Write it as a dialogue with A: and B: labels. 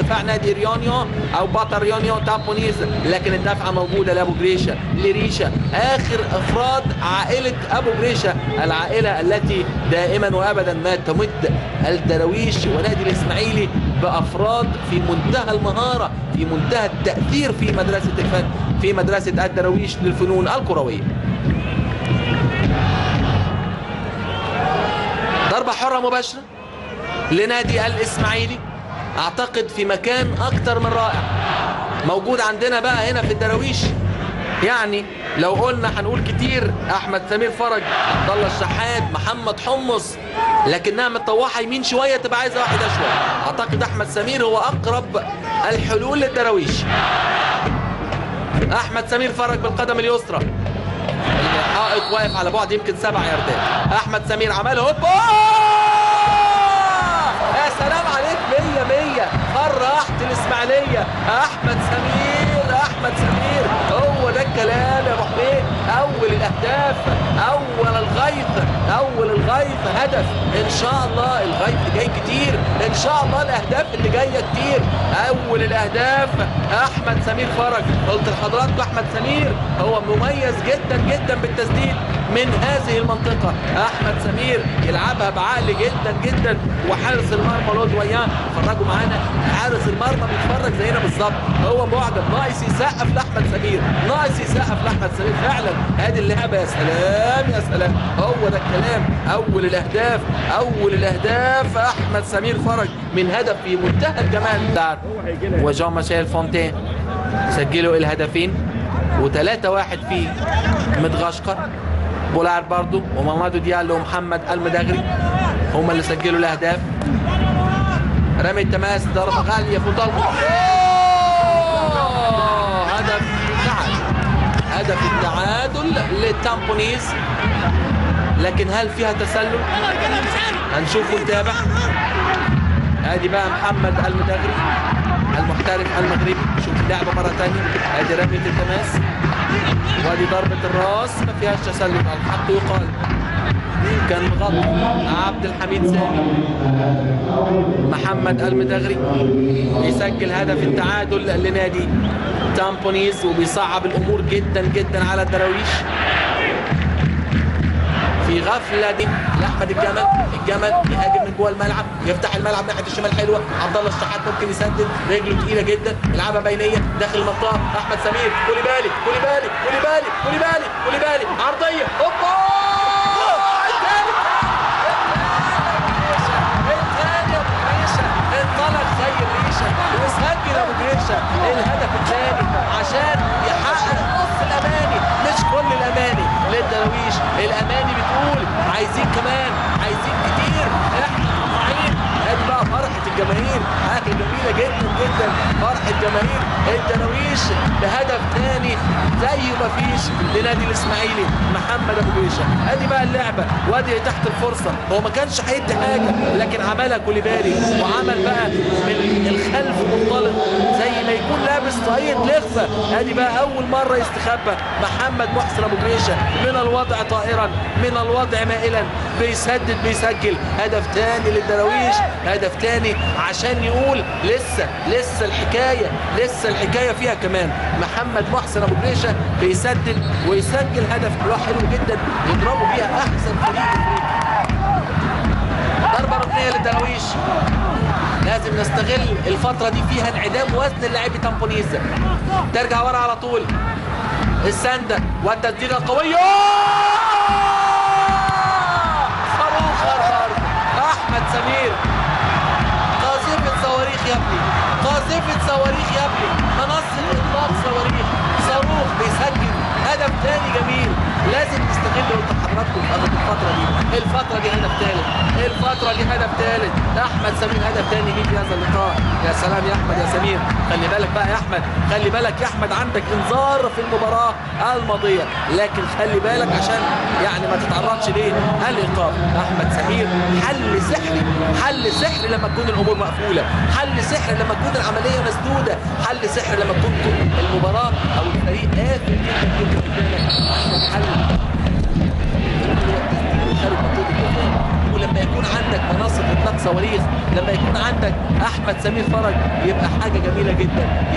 A: دفاع نادي ريونيو او بطل ريونيو تامبونيز، لكن الدفعه موجوده لابو جريشه لريشه. اخر افراد عائله ابو جريشه، العائله التي دائما وابدا ما تمد الدراويش ونادي الاسماعيلي بافراد في منتهى المهاره، في منتهى التاثير في مدرسه الفن، في مدرسه الدراويش للفنون الكرويه. ضربه حره مباشره لنادي الاسماعيلي، اعتقد في مكان اكتر من رائع موجود عندنا بقى هنا في الدراويش. يعني لو قلنا هنقول كتير، احمد سمير فرج، عبد الله الشحات، محمد حمص، لكنها متطوحه يمين شويه تبقى عايزه واحد اشول. اعتقد احمد سمير هو اقرب الحلول للدراويش. احمد سمير فرج بالقدم اليسرى، الحائط واقف على بعد يمكن 7 ياردات. احمد سمير عملها هوبا، يا سلام عليك، 100 فرحت الاسماعيليه. احمد سمير، احمد سمير، هو ده الكلام يا ابو حميد. اول الاهداف، اول الغيث هدف. ان شاء الله الغيث جاي كتير، ان شاء الله الاهداف اللي جايه كتير. اول الاهداف احمد سمير فرج. قلت لحضراتكم احمد سمير هو مميز جدا جدا بالتسديد من هذه المنطقه. احمد سمير يلعبها بعقل جدا جدا، وحارس المرمى لود وياه. اتفرجوا معانا، حارس المرمى بيتفرج زينا بالظبط، هو معجب، ناقص يسقف لاحمد سمير، ناقص يسقف لاحمد سمير. فعلا ادي اللعبه، يا سلام يا سلام، هو ده الكلام. اول الاهداف احمد سمير فرج من هدف في منتهى الجمال. وجون ماشيل فونتين سجلوا الهدفين، و3-1 في مدغشقر. بولار برضو ومامادو ديالو ومحمد المدغري هم اللي سجلوا الاهداف. رمي التماس، ضربه غاليه في ضربه، هدف التعادل للتامبونيز. لكن هل فيها تسلل؟ هنشوف ونتابع. ادي بقى محمد المدغري المحترف المغربي، شوف اللعبه مره ثانيه. ادي رميه التماس، وادي ضربه الراس، ما فيهاش تسلل، الحق يقال. كان غلط عبد الحميد سامي. محمد المدغري يسجل هدف التعادل لنادي تامبونيز، وبيصعب الامور جدا جدا على الدراويش. في غفله دي لاحمد الجمل يهاجم من جوه الملعب، يفتح الملعب ناحيه الشمال حلوه. عبد الله الشحات ممكن يسدد، رجله تقيله جدا، يلعبها بينيه داخل المنطقه. احمد سمير، كوليبالي، عرضيه، هوبا، وسجل ابو جريشه الهدف الثاني عشان يحقق نص الاماني، مش كل الاماني للدراويش. الاماني بتقول عايزين كمان، عايزين كتير، احنا طماعين. ادي بقى فرحه الجماهير، حاجه جميله جدا جدا، فرحه جماهير الدراويش بهدف ثاني زي ما فيش لنادي الاسماعيلي. محمد ابو جريشه، ادي بقى اللعبه، وادي تحت الفرصه. هو ما كانش هيدي حاجه، لكن عملها كوليبالي، وعمل بقى من الخلف منطلق زي ما يكون لابس طاقية لخفه. ادي بقى اول مره يستخبى محمد محسن ابو جريشه من الوضع طائرا، من الوضع مائلا، بيسدد، بيسجل هدف ثاني للدراويش، هدف ثاني عشان يقول لسه الحكايه فيها كمان. محمد محسن ابو جريشه بيسدد ويسجل هدف حلو جدا يضربوا بيها احسن فريق افريقيا. ضربه ركنيه للدراويش، لازم نستغل الفتره دي فيها انعدام وزن اللاعبي تامبونيز. ترجع ورا على طول، السنده والتسديده القويه، صاروخ الارض. احمد سمير، قاذفه صواريخ يا ابني، قاذفه صواريخ يا ابني، منصه اطلاق صواريخ، صاروخ بيسجل هدف ثاني جميل. لازم نستغل، قلت لحضراتكم الفتره دي هدف ثالث، احمد سمير هدف ثاني ليه في هذا اللقاء. يا سلام يا احمد يا سمير، خلي بالك بقى يا احمد، خلي بالك يا احمد، عندك انذار في المباراه الماضيه، لكن خلي بالك عشان يعني ما تتعرضش ليه الايقاف. احمد سمير حل سحري لما تكون الامور مقفوله، حل سحري لما تكون العمليه مسدوده، حل سحري لما تكون المباراه او الفريق قافل جدا جدا قدامك. حل خارج منطقه الجزاء، ولما يكون عندك منصه اطلاق صواريخ، لما يكون عندك احمد احمد سمير فرج يبقى حاجه جميله جدا. يبقى